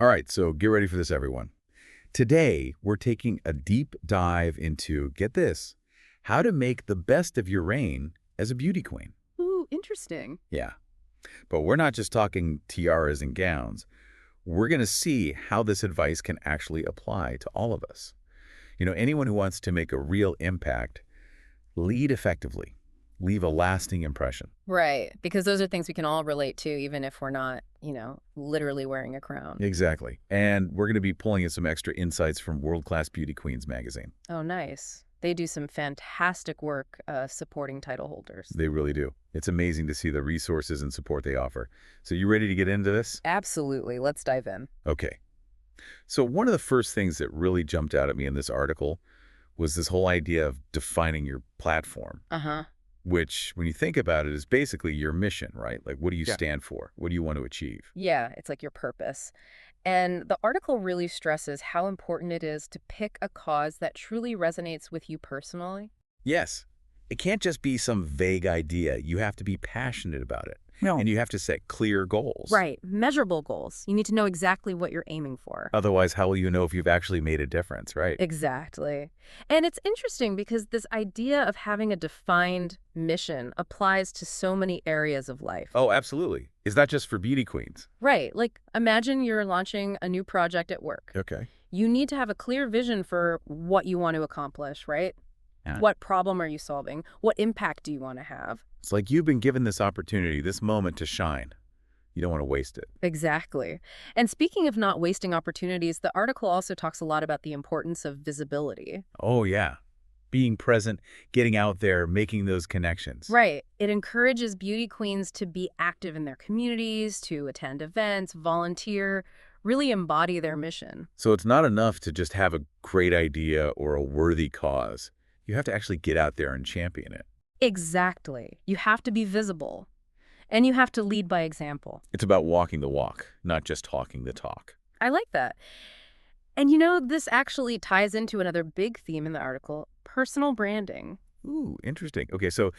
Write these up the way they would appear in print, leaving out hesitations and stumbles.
All right, so get ready for this, everyone. Today, we're taking a deep dive into, get this, how to make the best of your reign as a beauty queen. Ooh, interesting. Yeah, but we're not just talking tiaras and gowns. We're going to see how this advice can actually apply to all of us. Anyone who wants to make a real impact, lead effectively, leave a lasting impression. Right, because those are things we can all relate to, even if we're not, literally wearing a crown. Exactly. And we're going to be pulling in some extra insights from World Class Beauty Queens magazine. Oh, nice. They do some fantastic work supporting title holders. They really do. It's amazing to see the resources and support they offer. So you ready to get into this? Absolutely. Let's dive in. Okay. So one of the first things that really jumped out at me in this article was this whole idea of defining your platform, Uh-huh. which, when you think about it, is basically your mission, right? Like, what do you Yeah. stand for? What do you want to achieve? Yeah, it's like your purpose. And the article really stresses how important it is to pick a cause that truly resonates with you personally. Yes. It can't just be some vague idea. You have to be passionate about it. No. And you have to set clear goals. Right, measurable goals. You need to know exactly what you're aiming for. Otherwise, how will you know if you've actually made a difference, right? Exactly. And it's interesting because this idea of having a defined mission applies to so many areas of life. Oh, absolutely. It's not just for beauty queens. Right. Like, imagine you're launching a new project at work. Okay. You need to have a clear vision for what you want to accomplish, right? Yeah. What problem are you solving? What impact do you want to have? It's like you've been given this opportunity, this moment to shine. You don't want to waste it. Exactly. And speaking of not wasting opportunities, the article also talks a lot about the importance of visibility. Oh, yeah. Being present, getting out there, making those connections. Right. It encourages beauty queens to be active in their communities, to attend events, volunteer, really embody their mission. So it's not enough to just have a great idea or a worthy cause. You have to actually get out there and champion it. Exactly. You have to be visible. And you have to lead by example. It's about walking the walk, not just talking the talk. I like that. And this actually ties into another big theme in the article, personal branding. Ooh, interesting. Okay, so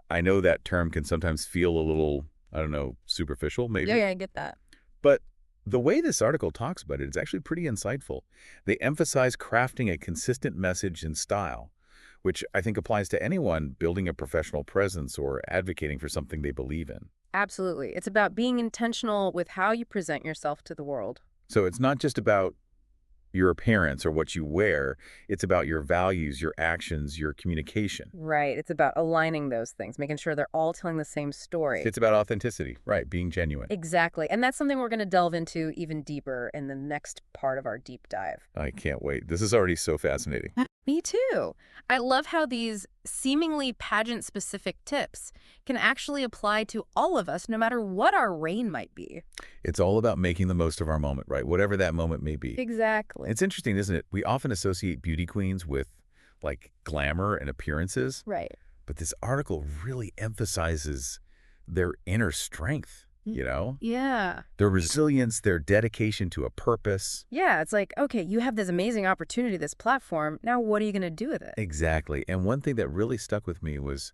I know that term can sometimes feel a little, I don't know, superficial maybe. Yeah, I get that. But the way this article talks about it is actually pretty insightful. They emphasize crafting a consistent message and style, which I think applies to anyone building a professional presence or advocating for something they believe in. Absolutely. It's about being intentional with how you present yourself to the world. So it's not just about your appearance or what you wear. It's about your values, your actions, your communication. Right. It's about aligning those things, making sure they're all telling the same story. It's about authenticity, right? Being genuine. Exactly. And that's something we're going to delve into even deeper in the next part of our deep dive. I can't wait. This is already so fascinating. Me too. I love how these seemingly pageant-specific tips can actually apply to all of us, no matter what our reign might be. It's all about making the most of our moment, right? Whatever that moment may be. Exactly. It's interesting, isn't it? We often associate beauty queens with like glamour and appearances, Right. but this article really emphasizes their inner strength, Yeah. their resilience, their dedication to a purpose. Yeah, it's like, okay, you have this amazing opportunity, this platform. Now what are you going to do with it? Exactly. And one thing that really stuck with me was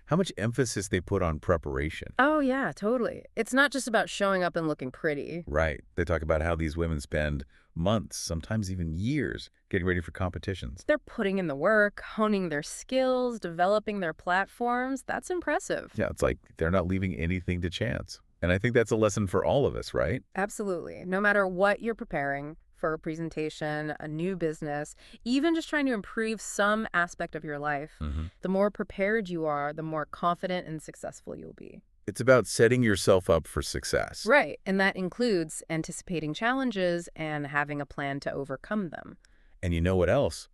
how much emphasis they put on preparation. Oh, yeah, totally. It's not just about showing up and looking pretty. Right. They talk about how these women spend months, sometimes even years, getting ready for competitions. They're putting in the work, honing their skills, developing their platforms. That's impressive. Yeah, it's like they're not leaving anything to chance. And I think that's a lesson for all of us, right? Absolutely. No matter what you're preparing for a presentation, a new business, even just trying to improve some aspect of your life, the more prepared you are, the more confident and successful you'll be. It's about setting yourself up for success. Right. And that includes anticipating challenges and having a plan to overcome them. And you know what else?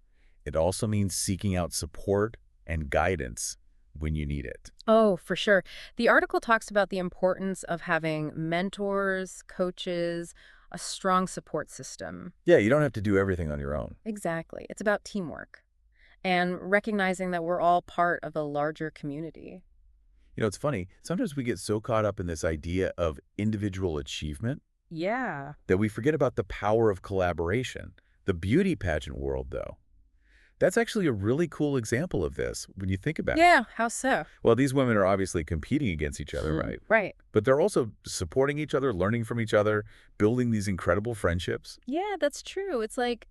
It also means seeking out support and guidance when you need it. Oh, for sure. The article talks about the importance of having mentors, coaches, a strong support system. Yeah, you don't have to do everything on your own. Exactly. It's about teamwork and recognizing that we're all part of a larger community. It's funny. Sometimes we get so caught up in this idea of individual achievement Yeah. that we forget about the power of collaboration. The beauty pageant world, though, That's actually a really cool example of this when you think about it. Yeah, how so? Well, these women are obviously competing against each other, Hmm. right? Right. But they're also supporting each other, learning from each other, building these incredible friendships. Yeah, that's true. It's like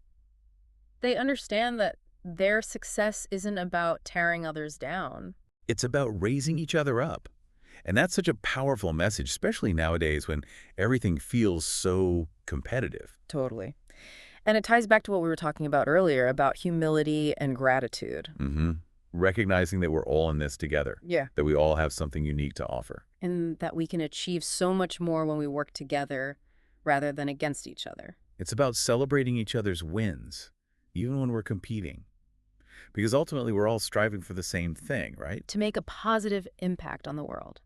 they understand that their success isn't about tearing others down. It's about raising each other up. And that's such a powerful message, especially nowadays when everything feels so competitive. Totally. And it ties back to what we were talking about earlier about humility and gratitude. hmm Recognizing that we're all in this together, Yeah. that we all have something unique to offer. And that we can achieve so much more when we work together rather than against each other. It's about celebrating each other's wins, even when we're competing. Because ultimately, we're all striving for the same thing, right? To make a positive impact on the world.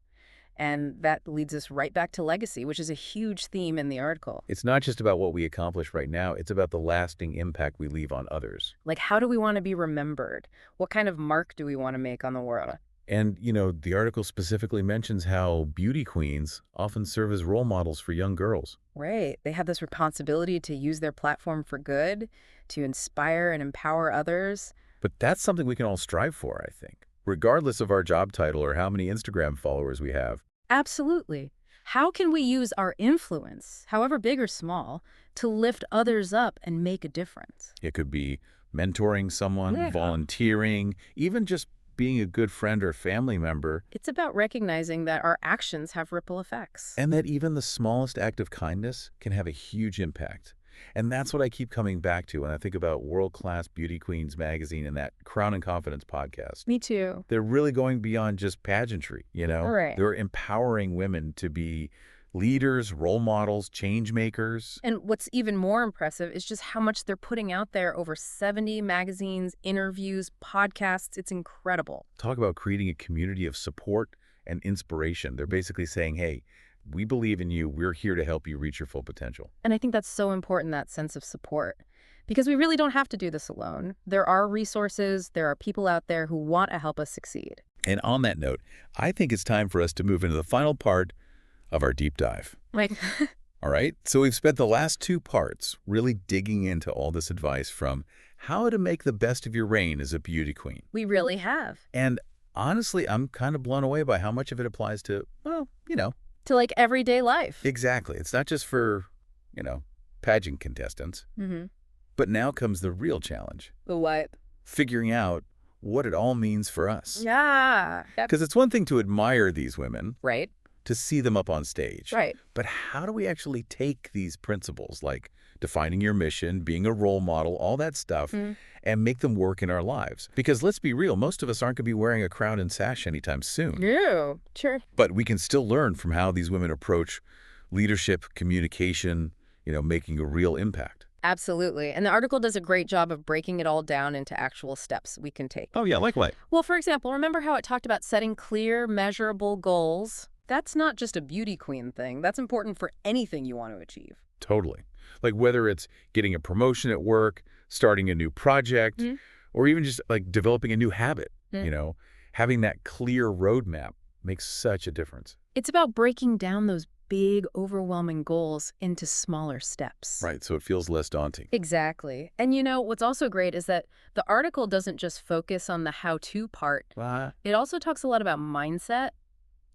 And that leads us right back to legacy, which is a huge theme in the article. It's not just about what we accomplish right now, it's about the lasting impact we leave on others. Like, how do we want to be remembered? What kind of mark do we want to make on the world? And, the article specifically mentions how beauty queens often serve as role models for young girls. Right. They have this responsibility to use their platform for good, to inspire and empower others. But that's something we can all strive for, I think, regardless of our job title or how many Instagram followers we have. Absolutely. How can we use our influence, however big or small, to lift others up and make a difference? It could be mentoring someone, Yeah. volunteering, even just being a good friend or family member, It's about recognizing that our actions have ripple effects. and that even the smallest act of kindness can have a huge impact. And that's what I keep coming back to when I think about World Class Beauty Queens magazine and that Crown and Confidence podcast. Me too. They're really going beyond just pageantry, Right. They're empowering women to be leaders, role models, change makers. And what's even more impressive is just how much they're putting out there, over 70 magazines, interviews, podcasts. It's incredible. Talk about creating a community of support and inspiration. They're basically saying, hey, we believe in you. We're here to help you reach your full potential. And I think that's so important, that sense of support, because we really don't have to do this alone. There are resources, there are people out there who want to help us succeed. And on that note, I think it's time for us to move into the final part of our deep dive. Like, All right, so we've spent the last two parts really digging into all this advice from how to make the best of your reign as a beauty queen. we really have. And honestly, I'm kind of blown away by how much of it applies to, well, To like everyday life. exactly. It's not just for, pageant contestants. Mm-hmm. But now comes the real challenge, The what? figuring out what it all means for us. Yeah. Because it's one thing to admire these women, Right. to see them up on stage. Right. But how do we actually take these principles, like defining your mission, being a role model, all that stuff, and make them work in our lives? Because let's be real, most of us aren't going to be wearing a crown and sash anytime soon. Yeah. Sure. But we can still learn from how these women approach leadership, communication, making a real impact. Absolutely. And the article does a great job of breaking it all down into actual steps we can take. Oh, yeah, like what? Well, for example, remember how it talked about setting clear, measurable goals? That's not just a beauty queen thing. That's important for anything you want to achieve. Totally. Like whether it's getting a promotion at work, starting a new project, or even just like developing a new habit, having that clear roadmap makes such a difference. It's about breaking down those big, overwhelming goals into smaller steps. Right, so it feels less daunting. Exactly. And what's also great is that the article doesn't just focus on the how-to part. It also talks a lot about mindset.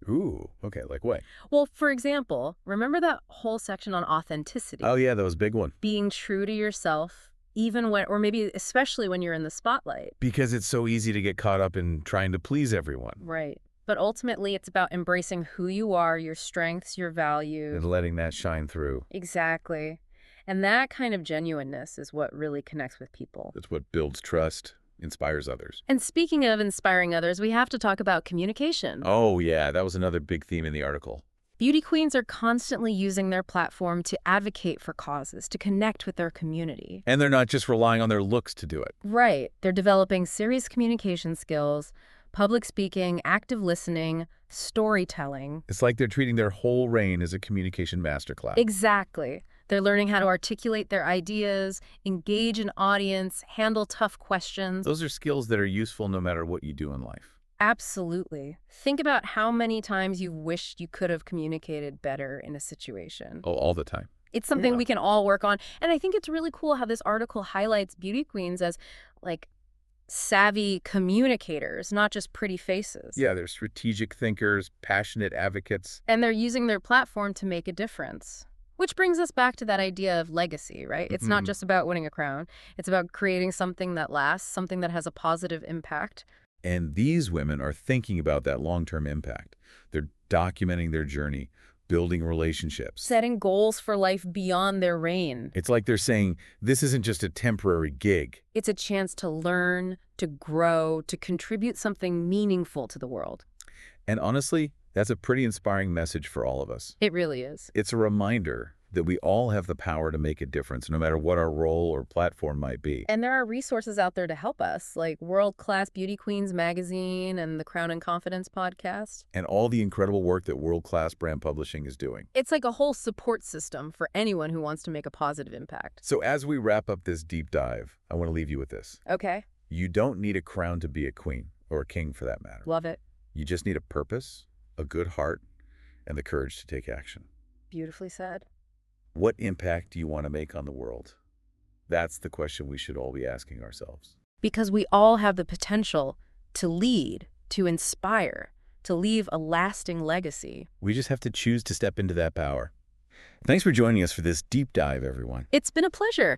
Ooh, okay, like what? Well, for example, remember that whole section on authenticity? Oh, yeah, that was a big one. Being true to yourself, even when, or maybe especially when you're in the spotlight. Because it's so easy to get caught up in trying to please everyone. Right. But ultimately, it's about embracing who you are, your strengths, your values. And letting that shine through. Exactly. And that kind of genuineness is what really connects with people. That's what builds trust, inspires others. And speaking of inspiring others, we have to talk about communication. Oh, yeah, that was another big theme in the article. Beauty queens are constantly using their platform to advocate for causes, to connect with their community. And they're not just relying on their looks to do it. Right. They're developing serious communication skills, public speaking, active listening, storytelling. It's like they're treating their whole reign as a communication masterclass. Exactly. They're learning how to articulate their ideas, engage an audience, handle tough questions. Those are skills that are useful no matter what you do in life. Absolutely. Think about how many times you wished you could have communicated better in a situation. Oh, all the time. It's something we can all work on. And I think it's really cool how this article highlights beauty queens as, like, savvy communicators, not just pretty faces. Yeah, they're strategic thinkers, passionate advocates. And they're using their platform to make a difference. Which brings us back to that idea of legacy, right? It's not just about winning a crown. It's about creating something that lasts, something that has a positive impact. And these women are thinking about that long-term impact. They're documenting their journey, building relationships. Setting goals for life beyond their reign. It's like they're saying, this isn't just a temporary gig. It's a chance to learn, to grow, to contribute something meaningful to the world. And honestly, that's a pretty inspiring message for all of us. It really is. It's a reminder that we all have the power to make a difference, no matter what our role or platform might be. And there are resources out there to help us, like World Class Beauty Queens magazine and the Crown and Confidence podcast. And all the incredible work that world-class brand publishing is doing. It's like a whole support system for anyone who wants to make a positive impact. So as we wrap up this deep dive, I want to leave you with this. Okay. You don't need a crown to be a queen, or a king for that matter. Love it. You just need a purpose, a good heart, and the courage to take action. Beautifully said. What impact do you want to make on the world? That's the question we should all be asking ourselves. Because we all have the potential to lead, to inspire, to leave a lasting legacy. We just have to choose to step into that power. Thanks for joining us for this deep dive, everyone. It's been a pleasure.